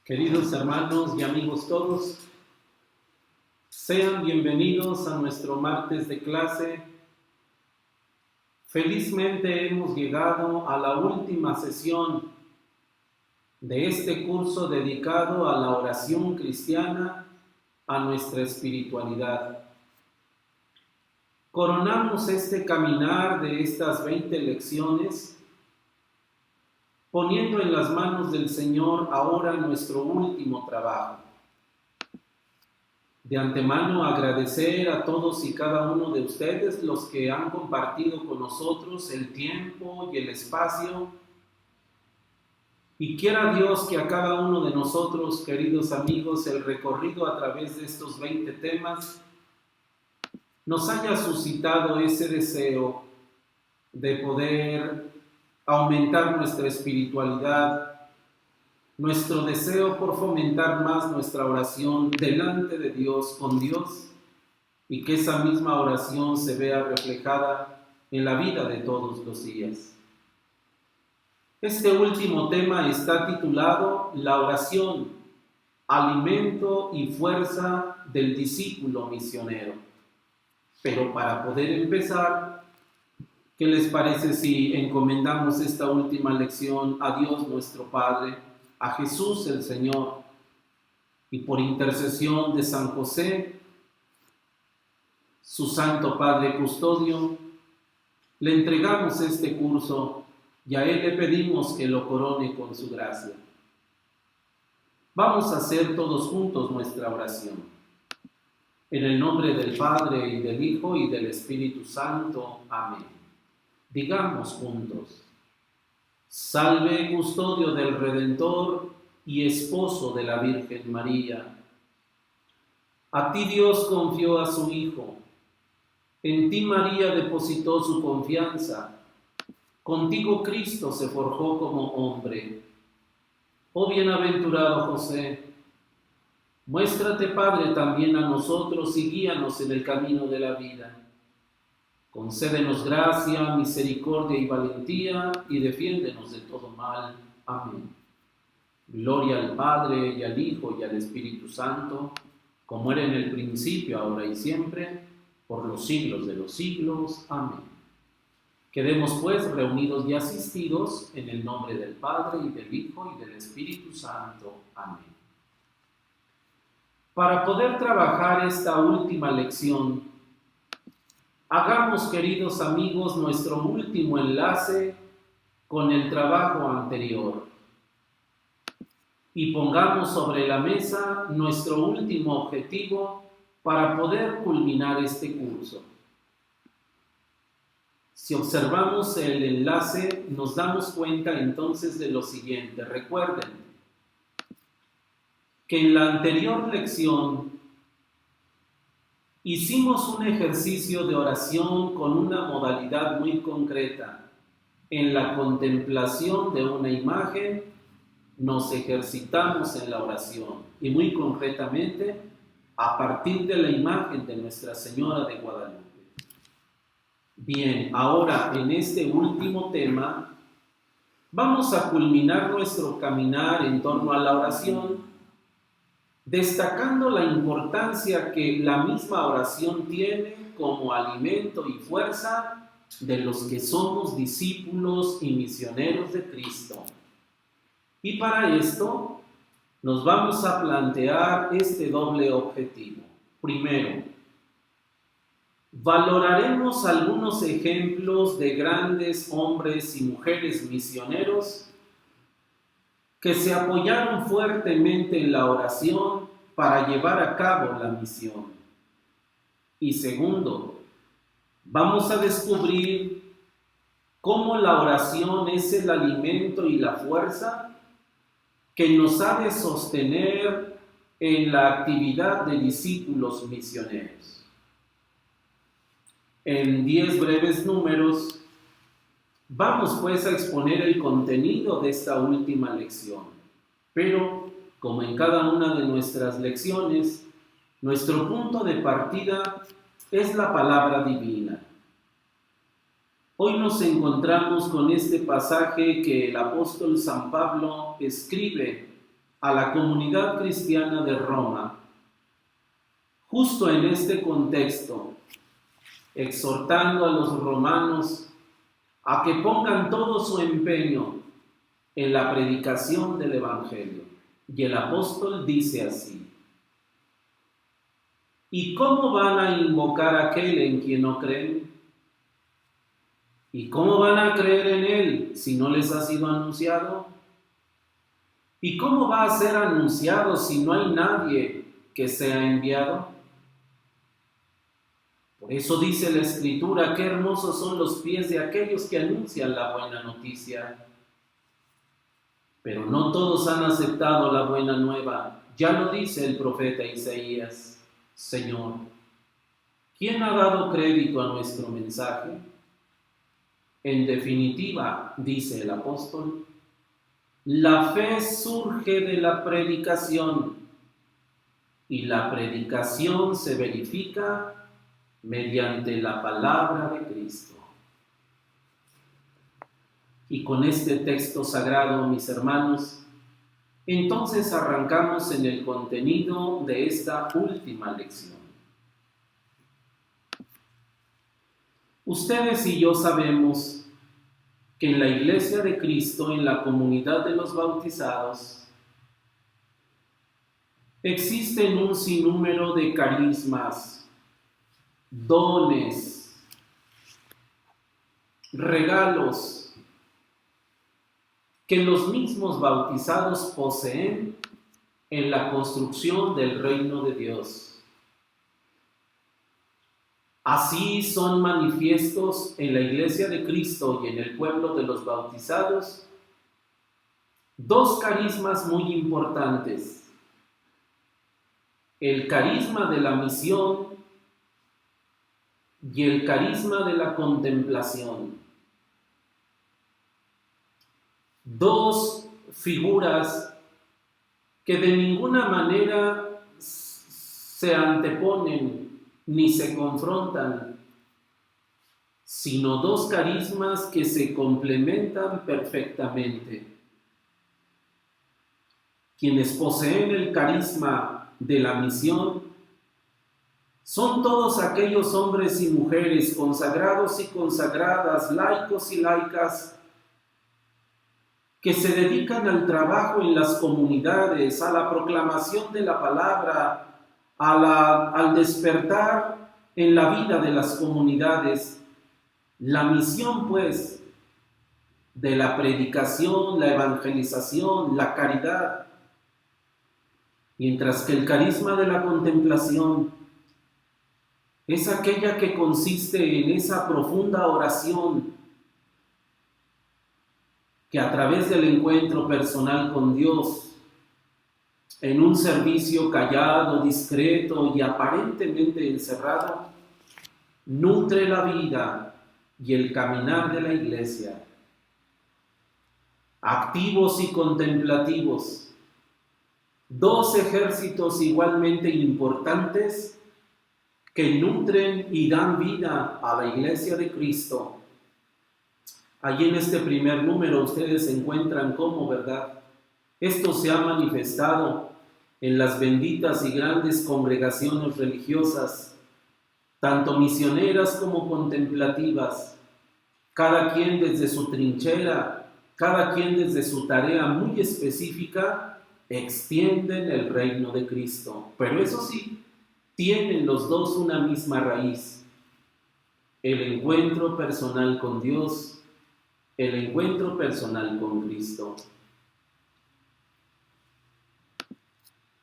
Queridos hermanos y amigos todos, sean bienvenidos a nuestro martes de clase. Felizmente hemos llegado a la última sesión de este curso dedicado a la oración cristiana, a nuestra espiritualidad. Coronamos este caminar de estas 20 lecciones poniendo en las manos del Señor ahora nuestro último trabajo. De antemano agradecer a todos y cada uno de ustedes los que han compartido con nosotros el tiempo y el espacio. Y quiera Dios que a cada uno de nosotros, queridos amigos, el recorrido a través de estos 20 temas nos haya suscitado ese deseo de poder aumentar nuestra espiritualidad, nuestro deseo por fomentar más nuestra oración delante de Dios, con Dios, y que esa misma oración se vea reflejada en la vida de todos los días. Este último tema está titulado La oración, alimento y fuerza del discípulo misionero. Pero para poder empezar, ¿qué les parece si encomendamos esta última lección a Dios nuestro Padre, a Jesús el Señor, y por intercesión de San José, su Santo Padre Custodio, le entregamos este curso y a Él le pedimos que lo corone con su gracia? Vamos a hacer todos juntos nuestra oración. En el nombre del Padre, y del Hijo, y del Espíritu Santo. Amén. Digamos juntos: Salve, custodio del Redentor y esposo de la Virgen María. A ti Dios confió a su Hijo, en ti María depositó su confianza, contigo Cristo se forjó como hombre. Oh bienaventurado José, muéstrate Padre también a nosotros y guíanos en el camino de la vida. Concédenos gracia, misericordia y valentía, y defiéndenos de todo mal. Amén. Gloria al Padre, y al Hijo, y al Espíritu Santo, como era en el principio, ahora y siempre, por los siglos de los siglos. Amén. Quedemos pues reunidos y asistidos en el nombre del Padre, y del Hijo, y del Espíritu Santo. Amén. Para poder trabajar esta última lección, hagamos, queridos amigos, nuestro último enlace con el trabajo anterior y pongamos sobre la mesa nuestro último objetivo para poder culminar este curso. Si observamos el enlace, nos damos cuenta entonces de lo siguiente. Recuerden que en la anterior lección hicimos un ejercicio de oración con una modalidad muy concreta. En la contemplación de una imagen nos ejercitamos en la oración y muy concretamente a partir de la imagen de Nuestra Señora de Guadalupe. Bien, ahora en este último tema vamos a culminar nuestro caminar en torno a la oración, destacando la importancia que la misma oración tiene como alimento y fuerza de los que somos discípulos y misioneros de Cristo. Y para esto nos vamos a plantear este doble objetivo. Primero, valoraremos algunos ejemplos de grandes hombres y mujeres misioneros que se apoyaron fuertemente en la oración para llevar a cabo la misión. Y segundo, vamos a descubrir cómo la oración es el alimento y la fuerza que nos ha de sostener en la actividad de discípulos misioneros. En 10 breves números, vamos pues a exponer el contenido de esta última lección, pero como en cada una de nuestras lecciones, nuestro punto de partida es la palabra divina. Hoy nos encontramos con este pasaje que el apóstol San Pablo escribe a la comunidad cristiana de Roma, justo en este contexto, exhortando a los romanos a que pongan todo su empeño en la predicación del Evangelio. Y el apóstol dice así: ¿y cómo van a invocar a aquel en quien no creen? ¿Y cómo van a creer en él si no les ha sido anunciado? ¿Y cómo va a ser anunciado si no hay nadie que sea enviado? Por eso dice la Escritura: qué hermosos son los pies de aquellos que anuncian la buena noticia. Pero no todos han aceptado la buena nueva. Ya lo dice el profeta Isaías: Señor, ¿quién ha dado crédito a nuestro mensaje? En definitiva, dice el apóstol, la fe surge de la predicación y la predicación se verifica mediante la palabra de Cristo. Y con este texto sagrado, mis hermanos, entonces arrancamos en el contenido de esta última lección. Ustedes y yo sabemos que en la Iglesia de Cristo, en la comunidad de los bautizados, existen un sinnúmero de carismas, dones, regalos que los mismos bautizados poseen en la construcción del reino de Dios. Así son manifiestos en la Iglesia de Cristo y en el pueblo de los bautizados dos carismas muy importantes: el carisma de la misión y el carisma de la contemplación. Dos figuras que de ninguna manera se anteponen ni se confrontan, sino dos carismas que se complementan perfectamente. Quienes poseen el carisma de la misión son todos aquellos hombres y mujeres consagrados y consagradas, laicos y laicas, que se dedican al trabajo en las comunidades, a la proclamación de la palabra, al despertar en la vida de las comunidades. La misión, pues, de la predicación, la evangelización, la caridad. Mientras que el carisma de la contemplación es aquella que consiste en esa profunda oración que a través del encuentro personal con Dios, en un servicio callado, discreto y aparentemente encerrado, nutre la vida y el caminar de la Iglesia. Activos y contemplativos, dos ejércitos igualmente importantes que nutren y dan vida a la Iglesia de Cristo. Allí en este primer número ustedes encuentran cómo, ¿verdad?, esto se ha manifestado en las benditas y grandes congregaciones religiosas, tanto misioneras como contemplativas, cada quien desde su trinchera, cada quien desde su tarea muy específica, extienden el reino de Cristo. Pero eso sí, tienen los dos una misma raíz: el encuentro personal con Dios, el encuentro personal con Cristo.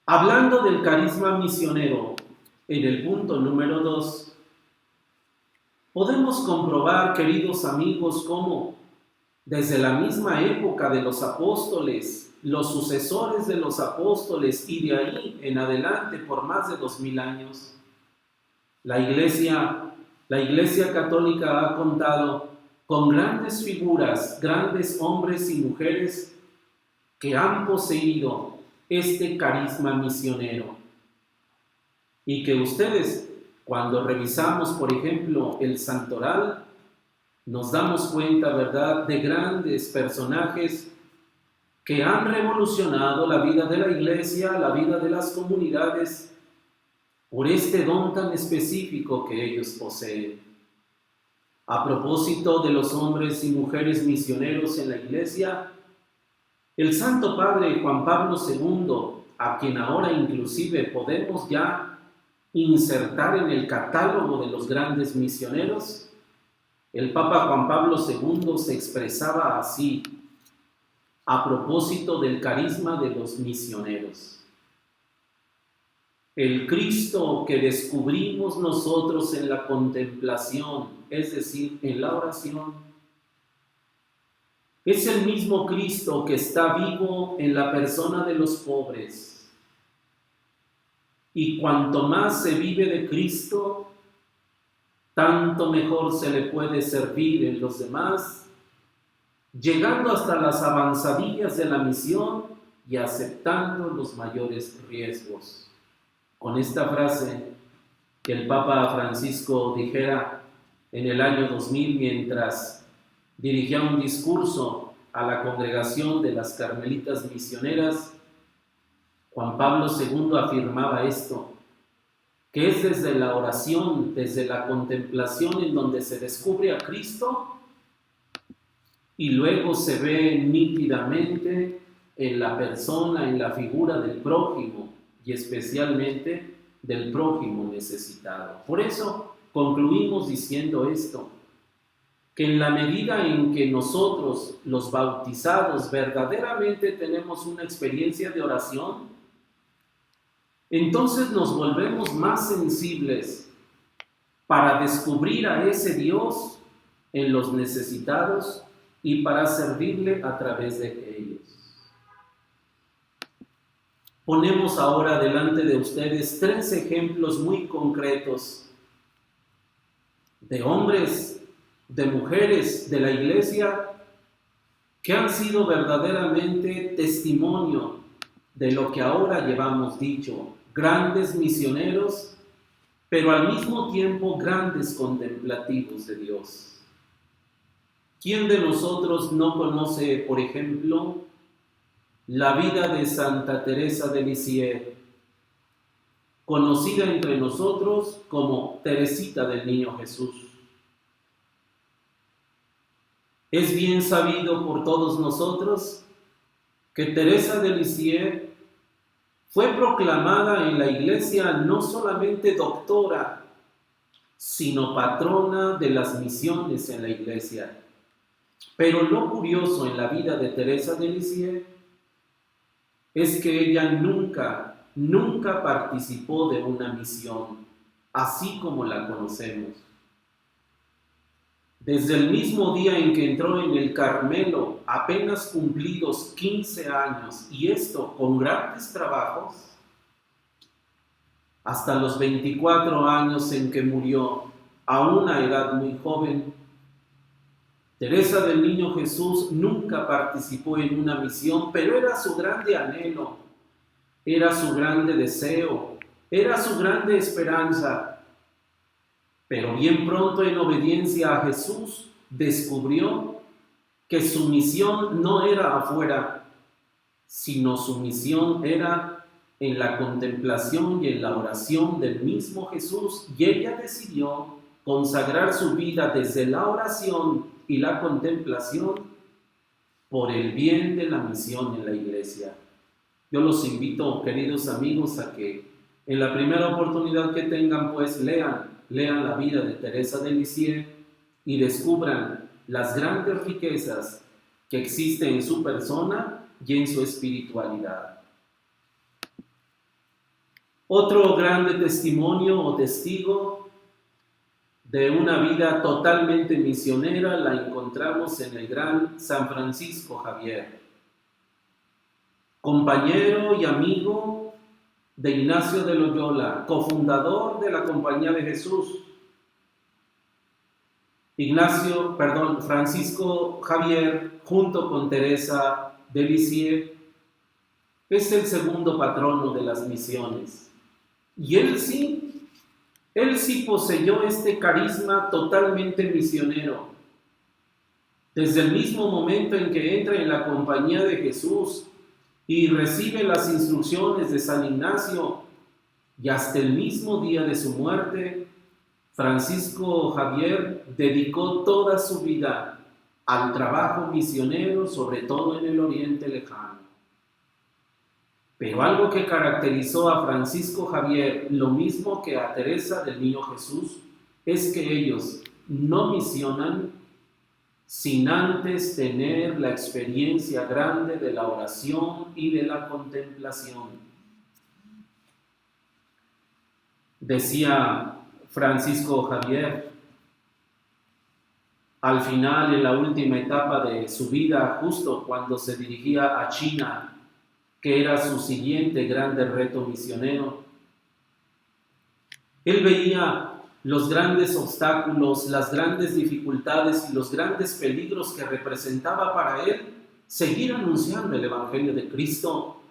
Hablando del carisma misionero, en el punto número 2, podemos comprobar, queridos amigos, cómo desde la misma época de los apóstoles, los sucesores de los apóstoles y de ahí en adelante por más de 2000 años, la Iglesia Católica ha contado con grandes figuras, grandes hombres y mujeres que han poseído este carisma misionero. Y que ustedes, cuando revisamos, por ejemplo, el santoral, nos damos cuenta, ¿verdad?, de grandes personajes que han revolucionado la vida de la iglesia, la vida de las comunidades, por este don tan específico que ellos poseen. A propósito de los hombres y mujeres misioneros en la iglesia, el Santo Padre Juan Pablo II, a quien ahora inclusive podemos ya insertar en el catálogo de los grandes misioneros, el Papa Juan Pablo II se expresaba así, a propósito del carisma de los misioneros. El Cristo que descubrimos nosotros en la contemplación, es decir, en la oración, es el mismo Cristo que está vivo en la persona de los pobres. Y cuanto más se vive de Cristo, tanto mejor se le puede servir en los demás, llegando hasta las avanzadillas de la misión y aceptando los mayores riesgos. Con esta frase que el Papa Francisco dijera en el año 2000 mientras dirigía un discurso a la congregación de las Carmelitas Misioneras, Juan Pablo II afirmaba esto, que es desde la oración, desde la contemplación en donde se descubre a Cristo y luego se ve nítidamente en la persona, en la figura del prójimo, y especialmente del prójimo necesitado. Por eso concluimos diciendo esto, que en la medida en que nosotros, los bautizados, verdaderamente tenemos una experiencia de oración, entonces nos volvemos más sensibles para descubrir a ese Dios en los necesitados y para servirle a través de ellos. Ponemos ahora delante de ustedes 3 ejemplos muy concretos de hombres, de mujeres de la iglesia que han sido verdaderamente testimonio de lo que ahora llevamos dicho, grandes misioneros, pero al mismo tiempo grandes contemplativos de Dios. ¿Quién de nosotros no conoce, por ejemplo, la vida de Santa Teresa de Lisieux, conocida entre nosotros como Teresita del Niño Jesús? Es bien sabido por todos nosotros que Teresa de Lisieux fue proclamada en la iglesia no solamente doctora, sino patrona de las misiones en la iglesia. Pero lo curioso en la vida de Teresa de Lisieux es que ella nunca participó de una misión, así como la conocemos. Desde el mismo día en que entró en el Carmelo, apenas cumplidos 15 años, y esto con grandes trabajos, hasta los 24 años en que murió, a una edad muy joven, Teresa del Niño Jesús nunca participó en una misión, pero era su grande anhelo, era su grande deseo, era su grande esperanza. Pero bien pronto, en obediencia a Jesús, descubrió que su misión no era afuera, sino su misión era en la contemplación y en la oración del mismo Jesús, y ella decidió consagrar su vida desde la oración y la contemplación por el bien de la misión en la iglesia. Yo los invito, queridos amigos, a que en la primera oportunidad que tengan, pues lean la vida de Teresa de Lisieux y descubran las grandes riquezas que existen en su persona y en su espiritualidad. Otro grande testimonio o testigo de una vida totalmente misionera la encontramos en el gran San Francisco Javier, compañero y amigo de Ignacio de Loyola, cofundador de la Compañía de Jesús. Francisco Javier, junto con Teresa de Lisieux, es el segundo patrono de las misiones. Y él sí poseyó este carisma totalmente misionero, Desde el mismo momento en que entra en la compañía de Jesús y recibe las instrucciones de San Ignacio y hasta el mismo día de su muerte, Francisco Javier dedicó toda su vida al trabajo misionero, sobre todo en el Oriente Lejano. Pero algo que caracterizó a Francisco Javier, lo mismo que a Teresa del Niño Jesús, es que ellos no misionan sin antes tener la experiencia grande de la oración y de la contemplación. Decía Francisco Javier, al final, en la última etapa de su vida, justo cuando se dirigía a China, que era su siguiente grande reto misionero, él veía los grandes obstáculos, las grandes dificultades y los grandes peligros que representaba para él seguir anunciando el Evangelio de Cristo.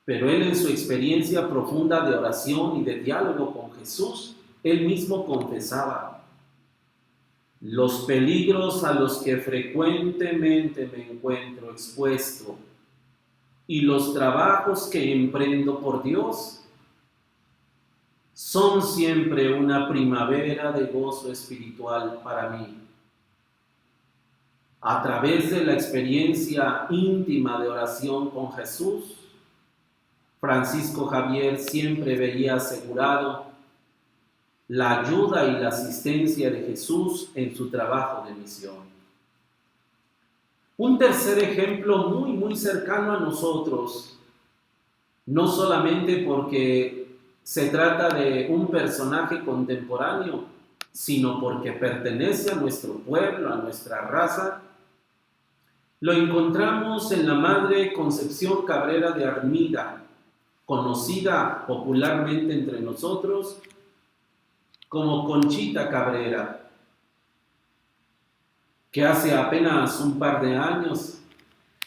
Pero él, en su experiencia profunda de oración y de diálogo con Jesús, él mismo confesaba: los peligros a los que frecuentemente me encuentro expuesto y los trabajos que emprendo por Dios son siempre una primavera de gozo espiritual para mí. A través de la experiencia íntima de oración con Jesús, Francisco Javier siempre veía asegurado la ayuda y la asistencia de Jesús en su trabajo de misión. Un tercer ejemplo muy cercano a nosotros, no solamente porque se trata de un personaje contemporáneo, sino porque pertenece a nuestro pueblo, a nuestra raza, lo encontramos en la Madre Concepción Cabrera de Armida, conocida popularmente entre nosotros como Conchita Cabrera, que hace apenas un par de años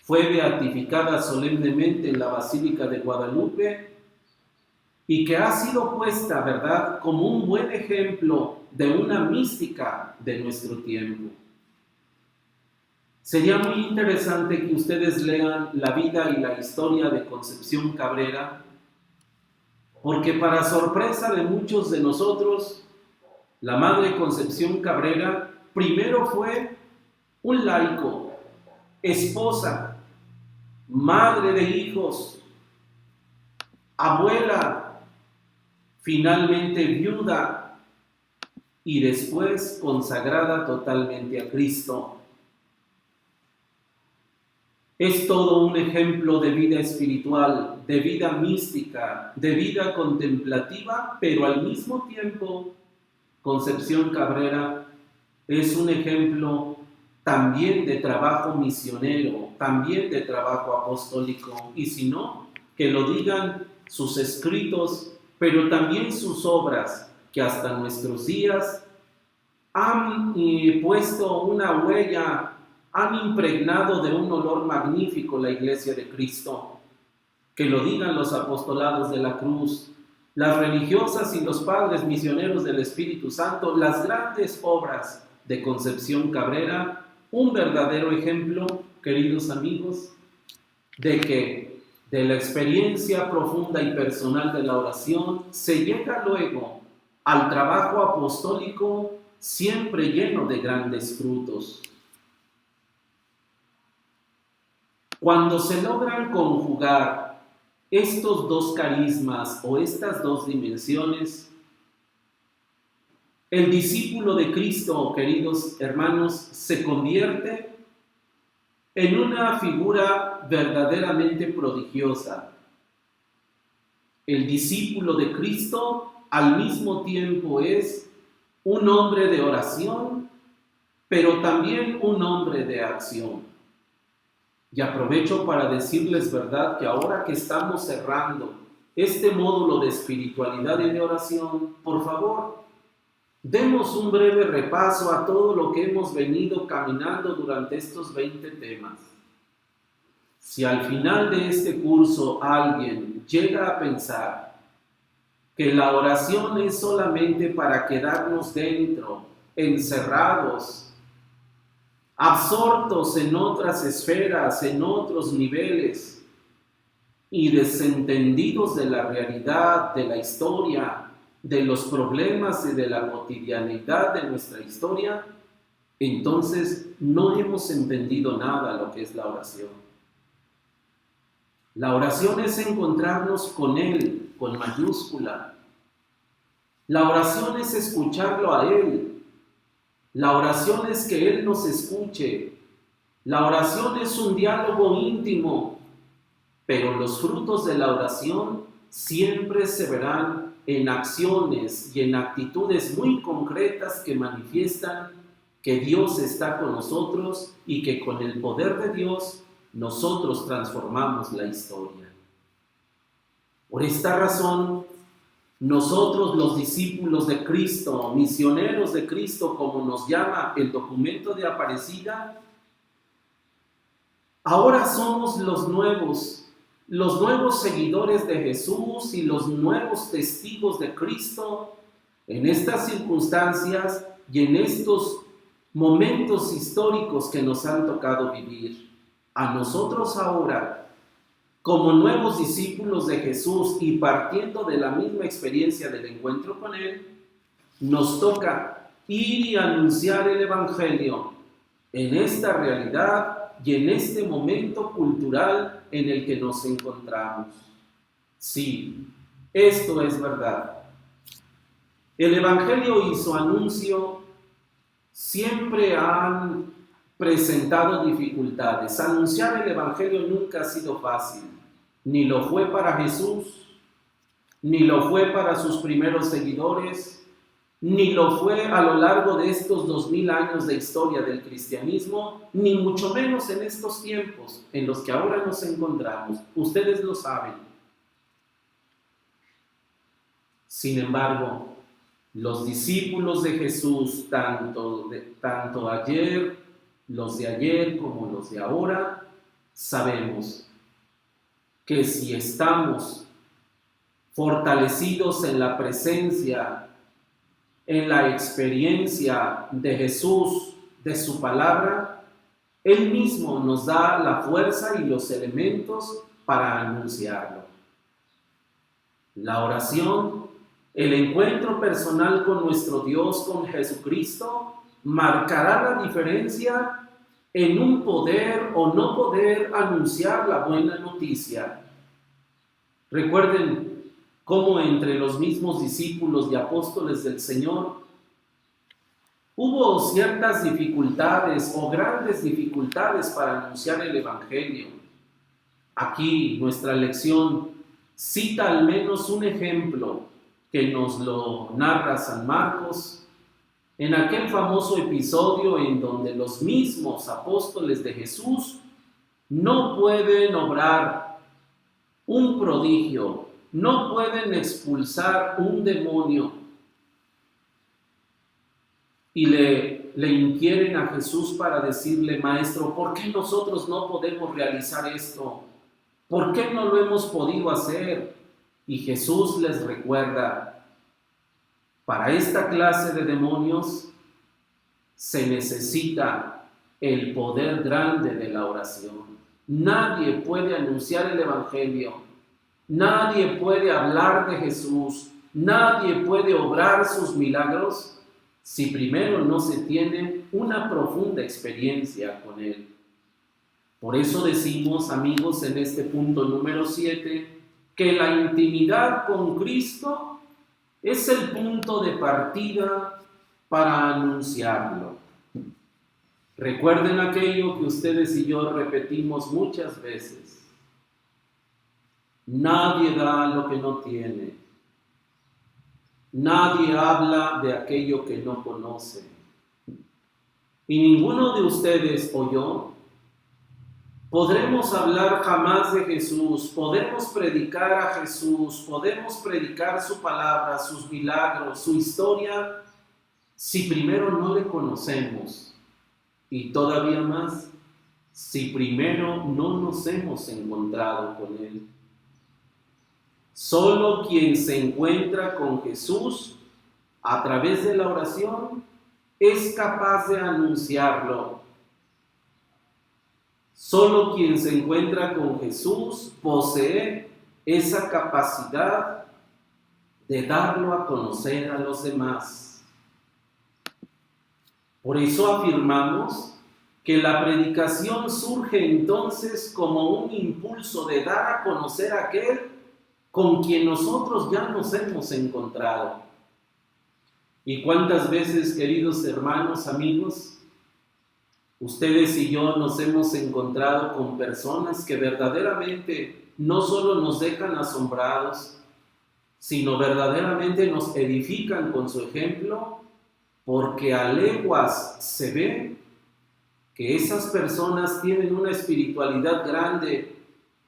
fue beatificada solemnemente en la Basílica de Guadalupe y que ha sido puesta, ¿verdad?, como un buen ejemplo de una mística de nuestro tiempo. Sería muy interesante que ustedes lean la vida y la historia de Concepción Cabrera, porque para sorpresa de muchos de nosotros, la Madre Concepción Cabrera primero fue un laico, esposa, madre de hijos, abuela, finalmente viuda y después consagrada totalmente a Cristo. Es todo un ejemplo de vida espiritual, de vida mística, de vida contemplativa, pero al mismo tiempo Concepción Cabrera es un ejemplo también de trabajo misionero, también de trabajo apostólico, y si no, que lo digan sus escritos, pero también sus obras, que hasta nuestros días han puesto una huella, han impregnado de un olor magnífico la Iglesia de Cristo. Que lo digan los apostolados de la cruz, las religiosas y los padres misioneros del Espíritu Santo, las grandes obras de Concepción Cabrera, un verdadero ejemplo, queridos amigos, de que de la experiencia profunda y personal de la oración se llega luego al trabajo apostólico siempre lleno de grandes frutos. Cuando se logran conjugar estos dos carismas o estas dos dimensiones, el discípulo de Cristo, queridos hermanos, se convierte en una figura verdaderamente prodigiosa. El discípulo de Cristo al mismo tiempo es un hombre de oración, pero también un hombre de acción. Y aprovecho para decirles, ¿verdad?, que ahora que estamos cerrando este módulo de espiritualidad y de oración, por favor, demos un breve repaso a todo lo que hemos venido caminando durante estos 20 temas. Si al final de este curso alguien llega a pensar que la oración es solamente para quedarnos dentro, encerrados, absortos en otras esferas, en otros niveles, y desentendidos de la realidad, de la historia, de los problemas y de la cotidianidad de nuestra historia, entonces no hemos entendido nada lo que es la oración. La oración es encontrarnos con Él, con mayúscula. La oración es escucharlo a Él. La oración es que Él nos escuche. La oración es un diálogo íntimo, pero los frutos de la oración siempre se verán en acciones y en actitudes muy concretas que manifiestan que Dios está con nosotros y que con el poder de Dios nosotros transformamos la historia. Por esta razón, nosotros los discípulos de Cristo, misioneros de Cristo, como nos llama el documento de Aparecida, ahora somos los nuevos seguidores de Jesús y los nuevos testigos de Cristo en estas circunstancias y en estos momentos históricos que nos han tocado vivir. A nosotros ahora, como nuevos discípulos de Jesús y partiendo de la misma experiencia del encuentro con Él, nos toca ir y anunciar el Evangelio en esta realidad y en este momento cultural en el que nos encontramos. Sí, esto es verdad. El Evangelio y su anuncio siempre han presentado dificultades. Anunciar el Evangelio nunca ha sido fácil. Ni lo fue para Jesús, ni lo fue para sus primeros seguidores, ni lo fue a lo largo de estos 2000 años de historia del cristianismo, ni mucho menos en estos tiempos en los que ahora nos encontramos. Ustedes lo saben. Sin embargo, los discípulos de Jesús, tanto ayer, los de ayer como los de ahora, sabemos que si estamos fortalecidos en la presencia, en la experiencia de Jesús, de su palabra, Él mismo nos da la fuerza y los elementos para anunciarlo. La oración, el encuentro personal con nuestro Dios, con Jesucristo, marcará la diferencia en un poder o no poder anunciar la buena noticia. Recuerden cómo entre los mismos discípulos y apóstoles del Señor hubo ciertas dificultades o grandes dificultades para anunciar el Evangelio. Aquí nuestra lección cita al menos un ejemplo que nos lo narra San Marcos en aquel famoso episodio en donde los mismos apóstoles de Jesús no pueden obrar un prodigio, no pueden expulsar un demonio y le inquieren a Jesús para decirle: Maestro, ¿por qué nosotros no podemos realizar esto? ¿Por qué no lo hemos podido hacer? Y Jesús les recuerda: para esta clase de demonios se necesita el poder grande de la oración. Nadie puede anunciar el Evangelio, nadie puede hablar de Jesús, nadie puede obrar sus milagros si primero no se tiene una profunda experiencia con Él. Por eso decimos, amigos, en este punto número 7, que la intimidad con Cristo es el punto de partida para anunciarlo. Recuerden aquello que ustedes y yo repetimos muchas veces: nadie da lo que no tiene, nadie habla de aquello que no conoce. Y ninguno de ustedes o yo podremos hablar jamás de Jesús, podemos predicar a Jesús, podemos predicar su palabra, sus milagros, su historia, si primero no le conocemos, y todavía más, si primero no nos hemos encontrado con Él. Solo quien se encuentra con Jesús a través de la oración es capaz de anunciarlo. Solo quien se encuentra con Jesús posee esa capacidad de darlo a conocer a los demás. Por eso afirmamos que la predicación surge entonces como un impulso de dar a conocer a aquel con quien nosotros ya nos hemos encontrado. ¿Y cuántas veces, queridos hermanos, amigos, ustedes y yo nos hemos encontrado con personas que verdaderamente no solo nos dejan asombrados, sino verdaderamente nos edifican con su ejemplo, porque a leguas se ve que esas personas tienen una espiritualidad grande,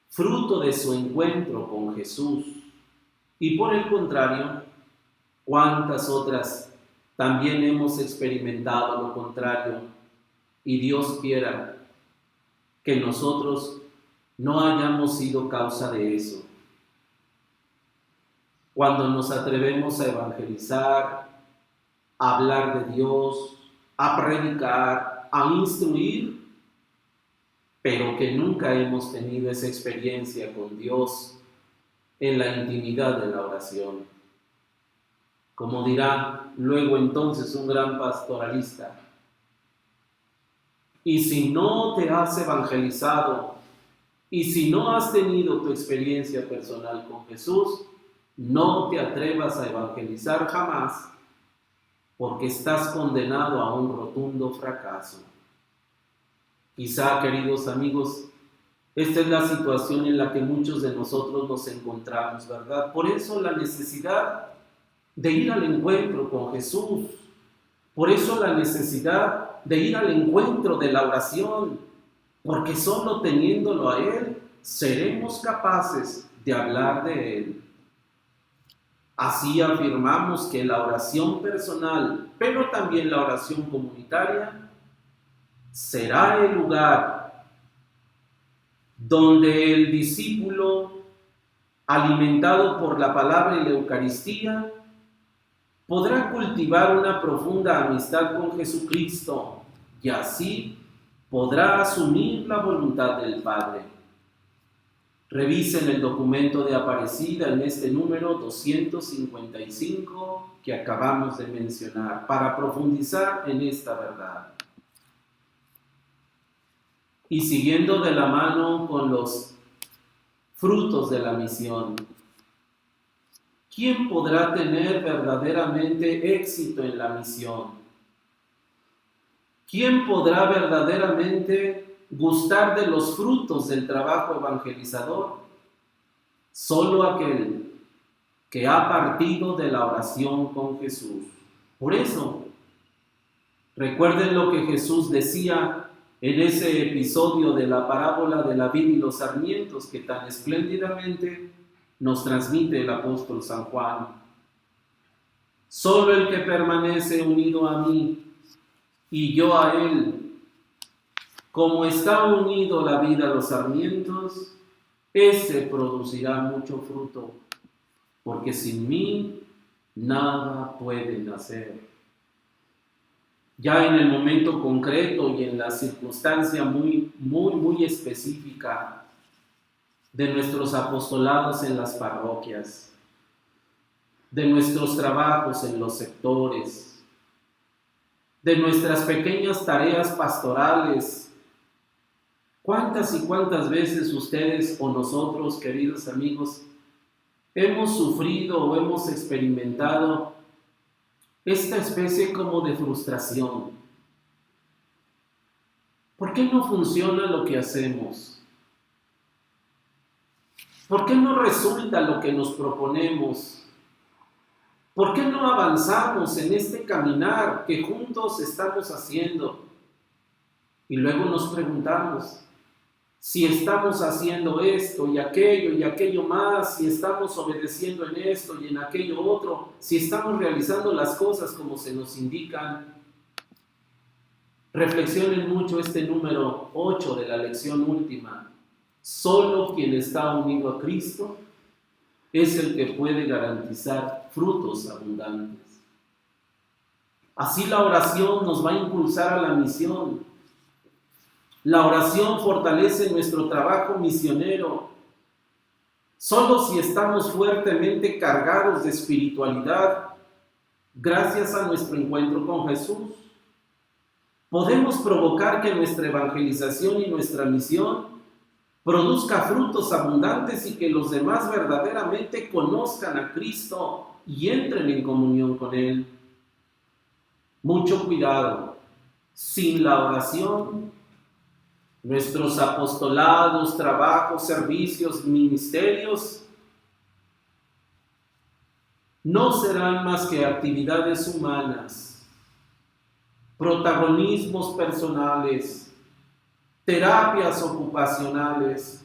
fruto de su encuentro con Jesús? Y por el contrario, ¿cuántas otras también hemos experimentado lo contrario? Y Dios quiera que nosotros no hayamos sido causa de eso. Cuando nos atrevemos a evangelizar, a hablar de Dios, a predicar, a instruir, pero que nunca hemos tenido esa experiencia con Dios en la intimidad de la oración. Como dirá luego entonces un gran pastoralista, y si no te has evangelizado, y si no has tenido tu experiencia personal con Jesús, no te atrevas a evangelizar jamás, porque estás condenado a un rotundo fracaso. Quizá, queridos amigos, esta es la situación en la que muchos de nosotros nos encontramos, ¿verdad? Por eso la necesidad de ir al encuentro con Jesús, por eso la necesidad de ir al encuentro de la oración, porque solo teniéndolo a Él seremos capaces de hablar de Él. Así afirmamos que la oración personal, pero también la oración comunitaria, será el lugar donde el discípulo, alimentado por la palabra y la Eucaristía, podrá cultivar una profunda amistad con Jesucristo y así podrá asumir la voluntad del Padre. Revisen el documento de Aparecida en este número 255 que acabamos de mencionar para profundizar en esta verdad. Y siguiendo de la mano con los frutos de la misión, ¿quién podrá tener verdaderamente éxito en la misión? ¿Quién podrá verdaderamente gustar de los frutos del trabajo evangelizador? Solo aquel que ha partido de la oración con Jesús. Por eso, recuerden lo que Jesús decía en ese episodio de la parábola de la vid y los sarmientos que tan espléndidamente nos transmite el apóstol San Juan. Solo el que permanece unido a mí y yo a él, como está unido la vid a los sarmientos, ese producirá mucho fruto, porque sin mí nada pueden hacer. Ya en el momento concreto y en la circunstancia muy específica de nuestros apostolados en las parroquias, de nuestros trabajos en los sectores, de nuestras pequeñas tareas pastorales. ¿Cuántas y cuántas veces ustedes o nosotros, queridos amigos, hemos sufrido o hemos experimentado esta especie como de frustración? ¿Por qué no funciona lo que hacemos? ¿Por qué no resulta lo que nos proponemos? ¿Por qué no avanzamos en este caminar que juntos estamos haciendo? Y luego nos preguntamos si estamos haciendo esto y aquello más, si estamos obedeciendo en esto y en aquello otro, si estamos realizando las cosas como se nos indican. Reflexionen mucho este número 8 de la lección última. Solo quien está unido a Cristo es el que puede garantizar frutos abundantes. Así la oración nos va a impulsar a la misión. La oración fortalece nuestro trabajo misionero. Solo si estamos fuertemente cargados de espiritualidad, gracias a nuestro encuentro con Jesús, podemos provocar que nuestra evangelización y nuestra misión produzca frutos abundantes y que los demás verdaderamente conozcan a Cristo y entren en comunión con Él. Mucho cuidado, sin la oración, nuestros apostolados, trabajos, servicios, ministerios no serán más que actividades humanas, protagonismos personales, terapias ocupacionales,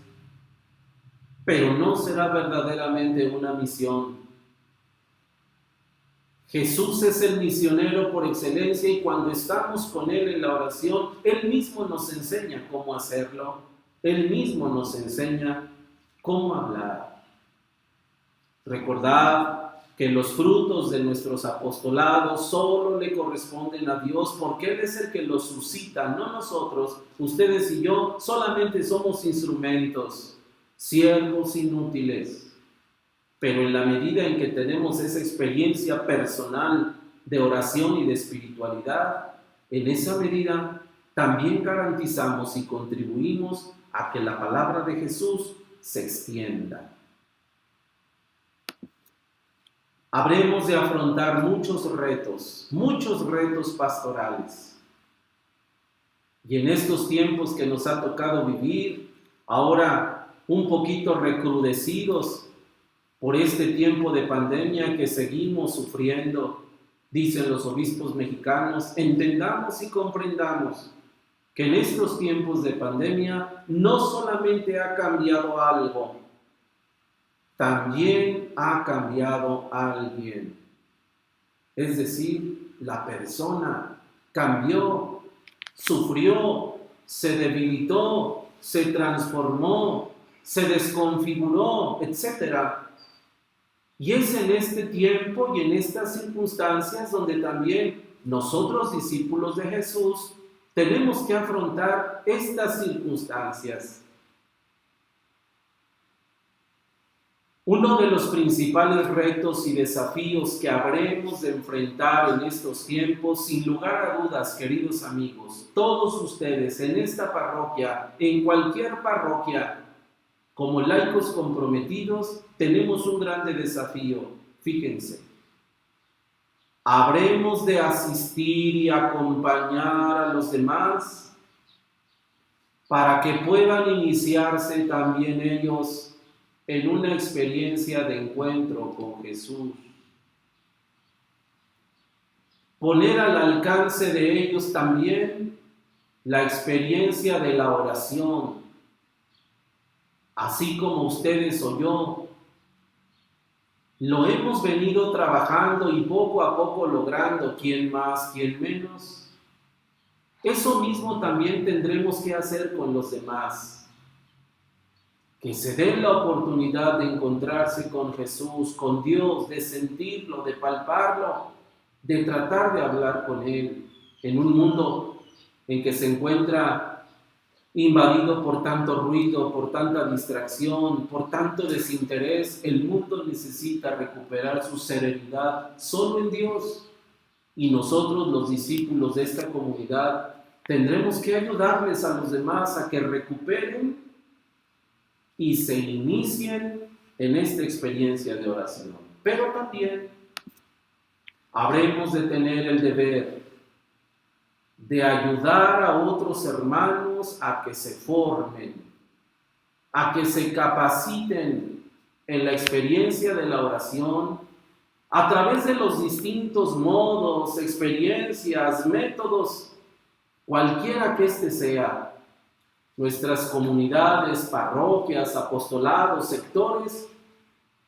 pero no será verdaderamente una misión. Jesús es el misionero por excelencia y cuando estamos con Él en la oración, Él mismo nos enseña cómo hacerlo. Él mismo nos enseña cómo hablar. Recordad que los frutos de nuestros apostolados solo le corresponden a Dios porque Él es el que los suscita, no nosotros. Ustedes y yo solamente somos instrumentos, siervos inútiles. Pero en la medida en que tenemos esa experiencia personal de oración y de espiritualidad, en esa medida también garantizamos y contribuimos a que la palabra de Jesús se extienda. Habremos de afrontar muchos retos pastorales. Y en estos tiempos que nos ha tocado vivir, ahora un poquito recrudecidos por este tiempo de pandemia que seguimos sufriendo, dicen los obispos mexicanos, entendamos y comprendamos que en estos tiempos de pandemia no solamente ha cambiado algo, también ha cambiado alguien. Es decir, la persona cambió, sufrió, se debilitó, se transformó, se desconfiguró, etc. Y es en este tiempo y en estas circunstancias donde también nosotros, discípulos de Jesús, tenemos que afrontar estas circunstancias. Uno de los principales retos y desafíos que habremos de enfrentar en estos tiempos, sin lugar a dudas, queridos amigos, todos ustedes en esta parroquia, en cualquier parroquia, como laicos comprometidos, tenemos un grande desafío. Fíjense, habremos de asistir y acompañar a los demás para que puedan iniciarse también ellos en una experiencia de encuentro con Jesús. Poner al alcance de ellos también la experiencia de la oración, así como ustedes o yo lo hemos venido trabajando y poco a poco logrando, quién más, quién menos. Eso mismo también tendremos que hacer con los demás. Que se den la oportunidad de encontrarse con Jesús, con Dios, de sentirlo, de palparlo, de tratar de hablar con Él en un mundo en que se encuentra invadido por tanto ruido, por tanta distracción, por tanto desinterés. El mundo necesita recuperar su serenidad solo en Dios. Y nosotros, los discípulos de esta comunidad, tendremos que ayudarles a los demás a que recuperen y se inicien en esta experiencia de oración. Pero también habremos de tener el deber de ayudar a otros hermanos a que se formen, a que se capaciten en la experiencia de la oración a través de los distintos modos, experiencias, métodos, cualquiera que éste sea. Nuestras comunidades, parroquias, apostolados, sectores,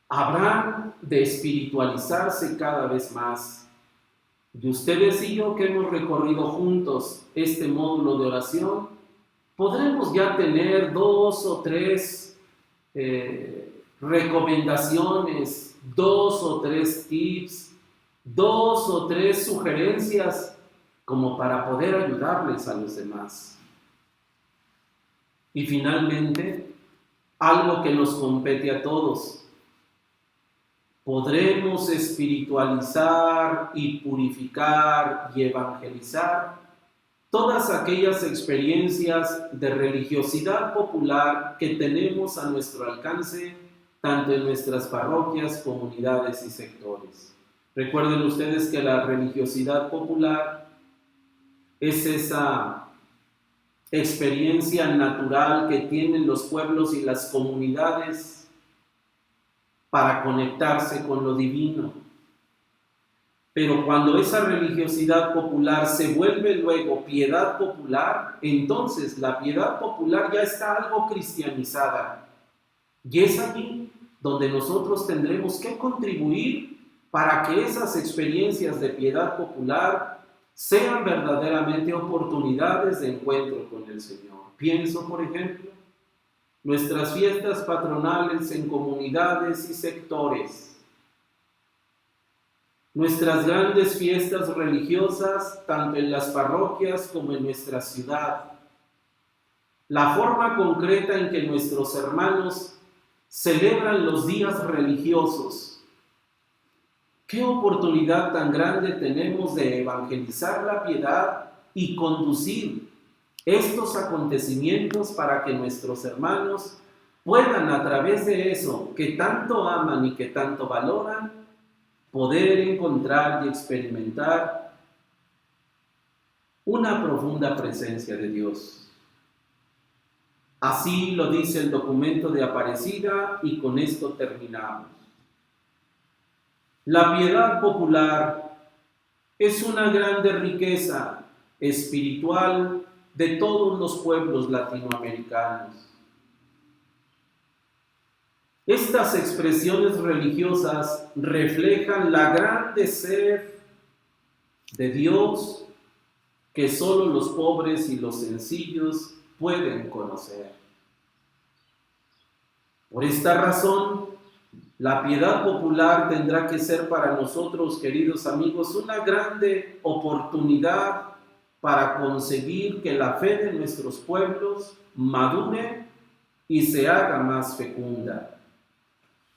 habrán de espiritualizarse cada vez más. Y ustedes y yo que hemos recorrido juntos este módulo de oración, podremos ya tener 2 o 3 recomendaciones, 2 o 3 tips, 2 o 3 sugerencias como para poder ayudarles a los demás. Y finalmente, algo que nos compete a todos. ¿Podremos espiritualizar y purificar y evangelizar todas aquellas experiencias de religiosidad popular que tenemos a nuestro alcance, tanto en nuestras parroquias, comunidades y sectores? Recuerden ustedes que la religiosidad popular es esa experiencia natural que tienen los pueblos y las comunidades para conectarse con lo divino. Pero cuando esa religiosidad popular se vuelve luego piedad popular, entonces la piedad popular ya está algo cristianizada. Y es allí donde nosotros tendremos que contribuir para que esas experiencias de piedad popular sean verdaderamente oportunidades de encuentro con el Señor. Pienso, por ejemplo, nuestras fiestas patronales en comunidades y sectores, nuestras grandes fiestas religiosas, tanto en las parroquias como en nuestra ciudad, la forma concreta en que nuestros hermanos celebran los días religiosos. ¿Qué oportunidad tan grande tenemos de evangelizar la piedad y conducir estos acontecimientos para que nuestros hermanos puedan, a través de eso que tanto aman y que tanto valoran, poder encontrar y experimentar una profunda presencia de Dios? Así lo dice el documento de Aparecida, y con esto terminamos. La piedad popular es una grande riqueza espiritual de todos los pueblos latinoamericanos. Estas expresiones religiosas reflejan la grande sed de Dios que solo los pobres y los sencillos pueden conocer. Por esta razón, la piedad popular tendrá que ser para nosotros, queridos amigos, una grande oportunidad para conseguir que la fe de nuestros pueblos madure y se haga más fecunda.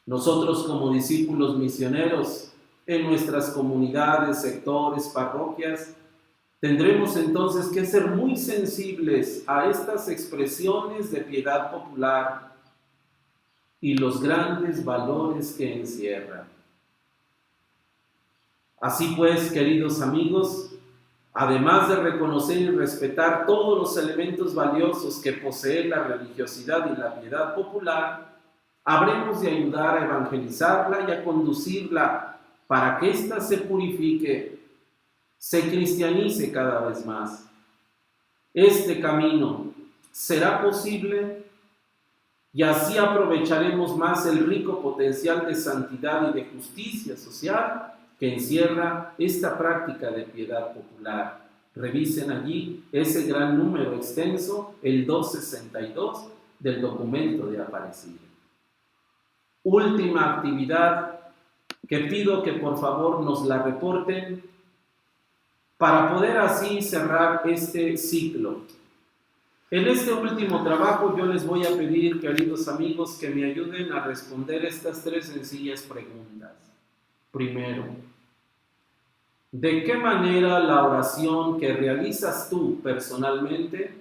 Nosotros, como discípulos misioneros en nuestras comunidades, sectores, parroquias, tendremos entonces que ser muy sensibles a estas expresiones de piedad popular y los grandes valores que encierran. Así pues, queridos amigos, además de reconocer y respetar todos los elementos valiosos que posee la religiosidad y la piedad popular, habremos de ayudar a evangelizarla y a conducirla para que ésta se purifique, se cristianice cada vez más. Este camino será posible y así aprovecharemos más el rico potencial de santidad y de justicia social que encierra esta práctica de piedad popular. Revisen allí ese gran número extenso, el 262 del documento de Aparecida. Última actividad que pido que por favor nos la reporten para poder así cerrar este ciclo. En este último trabajo yo les voy a pedir, queridos amigos, que me ayuden a responder estas tres sencillas preguntas. Primero, ¿de qué manera la oración que realizas tú personalmente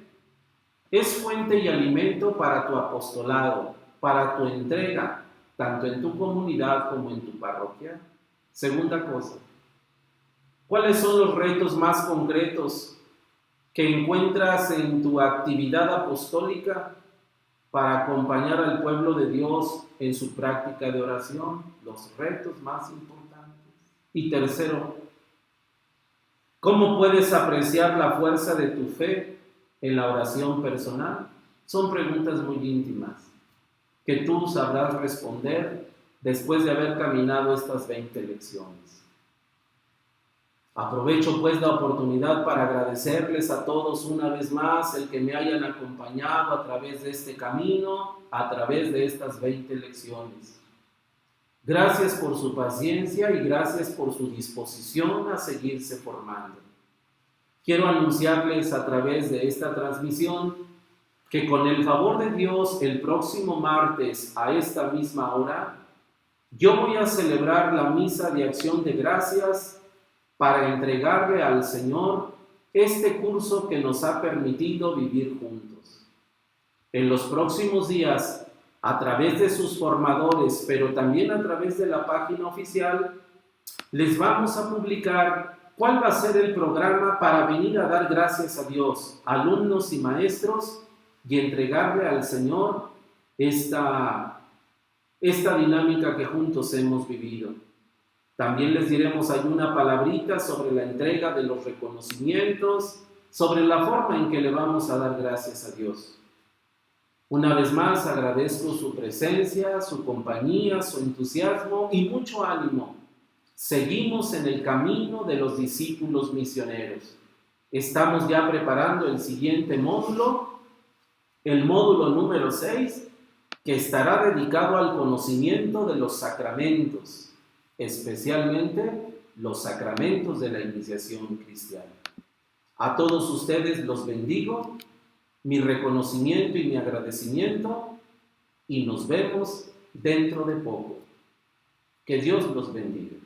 es fuente y alimento para tu apostolado, para tu entrega, tanto en tu comunidad como en tu parroquia? Segunda cosa, ¿cuáles son los retos más concretos que encuentras en tu actividad apostólica para acompañar al pueblo de Dios en su práctica de oración? Los retos más importantes. Y tercero, ¿cómo puedes apreciar la fuerza de tu fe en la oración personal? Son preguntas muy íntimas que tú sabrás responder después de haber caminado estas 20 lecciones. Aprovecho pues la oportunidad para agradecerles a todos una vez más el que me hayan acompañado a través de este camino, a través de estas 20 lecciones. Gracias por su paciencia y gracias por su disposición a seguirse formando. Quiero anunciarles a través de esta transmisión que con el favor de Dios el próximo martes a esta misma hora, yo voy a celebrar la misa de acción de gracias para entregarle al Señor este curso que nos ha permitido vivir juntos. En los próximos días, a través de sus formadores, pero también a través de la página oficial, les vamos a publicar cuál va a ser el programa para venir a dar gracias a Dios, alumnos y maestros, y entregarle al Señor esta dinámica que juntos hemos vivido. También les diremos ahí una palabrita sobre la entrega de los reconocimientos, sobre la forma en que le vamos a dar gracias a Dios. Una vez más agradezco su presencia, su compañía, su entusiasmo y mucho ánimo. Seguimos en el camino de los discípulos misioneros. Estamos ya preparando el siguiente módulo, el módulo número 6, que estará dedicado al conocimiento de los sacramentos, especialmente los sacramentos de la iniciación cristiana. A todos ustedes los bendigo, mi reconocimiento y mi agradecimiento, y nos vemos dentro de poco. Que Dios los bendiga.